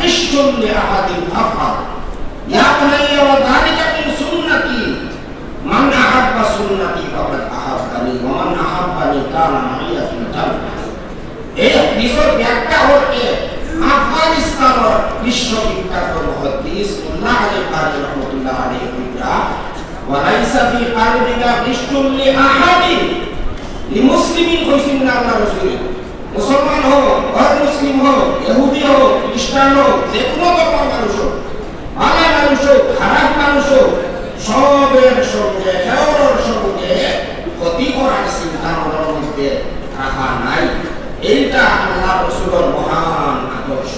غشتم لأحد فافعل يا بني وذلك من سنتي من أحب سنتي فقد أحبني ومن أحبني كان معي في الجنة এই হাদিসের ব্যাখ্যা হচ্ছে আফগানিস্তানের বিশ্ববিখ্যাত মুহাদ্দিস মুল্লা আলী কারি রাহমাতুল্লাহ আলাইহি বলেন ওয়ালাইসা ফি কালবিকা গিশতুন লিআহাদিন লিমুসলিমিন কইছেন না আল্লাহ রাসূল মুসলমান হোক গैर মুসলিম হোক ইহুদি হোক খ্রিস্টান হোক যে কোনো ধর্মের মানুষ হোক ভালো মানুষ হোক খারাপ মানুষ হোক সবের সঙ্গে হেওয়ার সঙ্গে ক্ষতি করার চিন্তা মনের মধ্যে রাখা নাই। এইটা আল্লাহ রাসূলের মহান আদর্শ।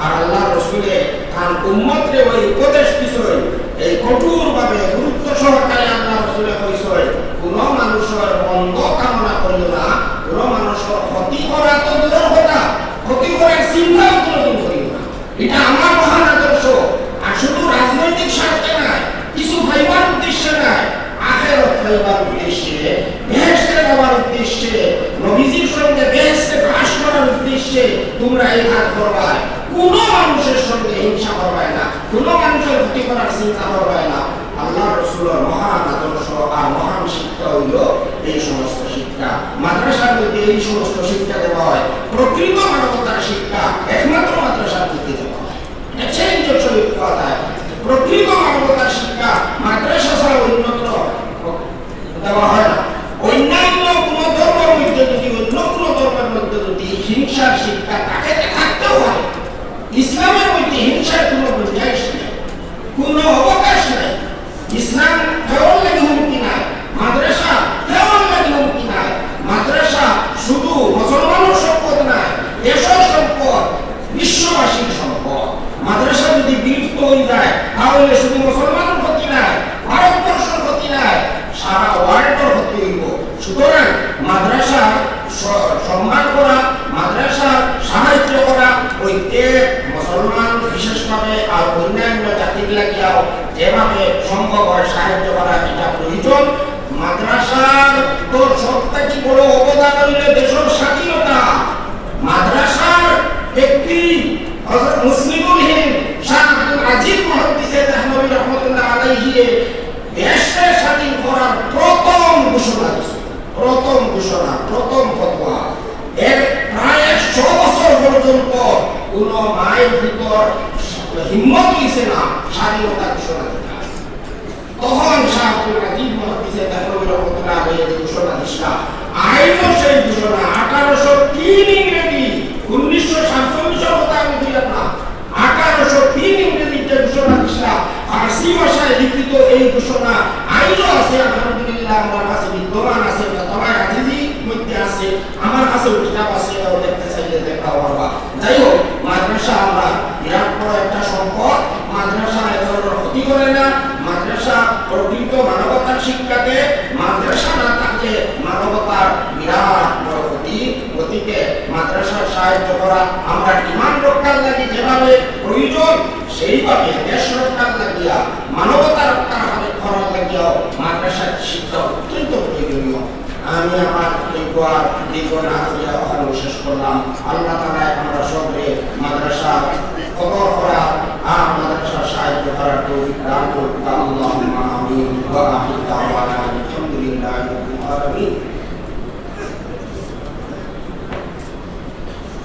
আর আল্লাহ রাসূলে তার উম্মতকে ওই উপদেশ দিছেন এই কঠোরভাবে গুরুত্ব সহকারে আল্লাহ রাসূলে কইছেন কোন মানুষের মন্দ কামনা করিও না, কোন মানুষের ক্ষতি করা তো দূরের কথা, ক্ষতি করার চিন্তাও কোনোদিন করিও না। এটা আমার মহান আদর্শ। আর শুধু রাজনৈতিক স্বার্থে নয়, কিছু ভাইবার উদ্দেশ্যে নয়, আখিরাত ভাইবার উদ্দেশ্যে, বেহেশতে যাওয়ার উদ্দেশ্যে, নবীজির সঙ্গে বেহেশতে বাস করার উদ্দেশ্যে তোমরা এই কাজ করবা। কোন মানুষের সঙ্গে হিংসা করবে না, কোন মানুষের ক্ষতি করার চিন্তা করবে না। আল্লাহ রাসূলের মহান আদর্শ আর মহান শিক্ষা হইল এই সমস্ত শিক্ষা। মাদ্রাসার মধ্যে এই সমস্ত শিক্ষা দেওয়া হয়। প্রকৃত মানবতার শিক্ষা একমাত্র মাদ্রাসার মধ্যে দেওয়া হয়। এটা চ্যালেঞ্জ শরীফ কথা। প্রকৃত মানবতার শিক্ষা মাদ্রাসা ছাড়া অন্যত্র দেওয়া হয় না। অন্যান্য কোন ধর্মের মধ্যে যদি অন্য কোন ধর্মের মধ্যে যদি হিংসার শিক্ষা তাকে থাকতেও হয়, ইসলামের মধ্যে হিংসার কোন গুঞ্জাইশ নেই, কোন অবকাশ নেই। ইসলাম কেবল লাগে হুমকি নাই, মাদ্রাসা কেবল লাগে হুমকি নাই। মাদ্রাসা শুধু মুসলমানের সম্পদ নাই, দেশের সম্পদ, বিশ্ববাসীর সম্পদ। মাদ্রাসা যদি বিলুপ্ত হয়ে যায় তাহলে শুধু মুসলমানের ক্ষতি নাই, ভারতবর্ষের ক্ষতি নাই, সারা ওয়ার্ল্ডের ক্ষতি হইব। সুতরাং মাদ্রাসা সম্মান করা, মাদ্রাসা সাহায্য করা, প্রত্যেক মুসলমান বিশেষভাবে আর অন্যান্য জাতির লাগিয়াও যেভাবে সম্ভব হয় সাহায্য করা এটা প্রয়োজন। মাদ্রাসার তো সবথেকে বড় অবদান হইল দেশের স্বাধীনতা। মাদ্রাসার ব্যক্তি হযরত মুসলিমুল হিন্দ শাহ আব্দুল আজিজ মুহাদ্দিস দেহলভী রাহমাতুল্লাহ আলাইহি দেশকে স্বাধীন করার প্রথম ঘোষণা দিয়েছে, প্রথম ঘোষণা, প্রথম ফতোয়া। এর প্রায় 100 বছর পর্যন্ত কোন মায়ের ভিতর হিম্মত হইছে না স্বাধীনতা ঘোষণা দিতে। তখন শাহ আব্দুল আজিজ মুহাদ্দিস দেহলভী রাহমাতুল্লাহ আলাইহি ঘোষণা দিয়েছিল। আইনও সেই ঘোষণা 1803 ইংরেজি, 1947 কথা আমি বললাম না, 1803 ইংরেজিতে ঘোষণা দিয়েছিল। ফার্সি ভাষায় লিখিত এই ঘোষণা আইনও আছে, আলহামদুলিল্লাহ আমার কাছে বিদ্যমান আছে, ফতোয়া আজিজি মধ্যে আছে, আমার কাছে কিতাব আছে, ও দেখতে চাইলে দেখা পারবা। যাই হোক, মাদ্রাসা আমরা বিরাট বড় একটা সম্পদ। মাদ্রাসা এর ক্ষতি করে না, মাদ্রাসা প্রকৃত মানবতার শিক্ষাকে, মাদ্রাসা না থাকলে মানবতার বিরাট বড় ক্ষতি। গতিকে মাদ্রাসার সাহায্য করা আমরা ঈমান রক্ষার লাগি যেভাবে প্রয়োজন, সেইভাবে দেশ রক্ষার লাগিয়া, মানবতা রক্ষার করার লাগিয়াও মাদ্রাসার শিক্ষা অত্যন্ত প্রয়োজনীয়। আমি আমার শেষ করলাম। আল্লাহ তাআলা আমরা সবে মাদ্রাসা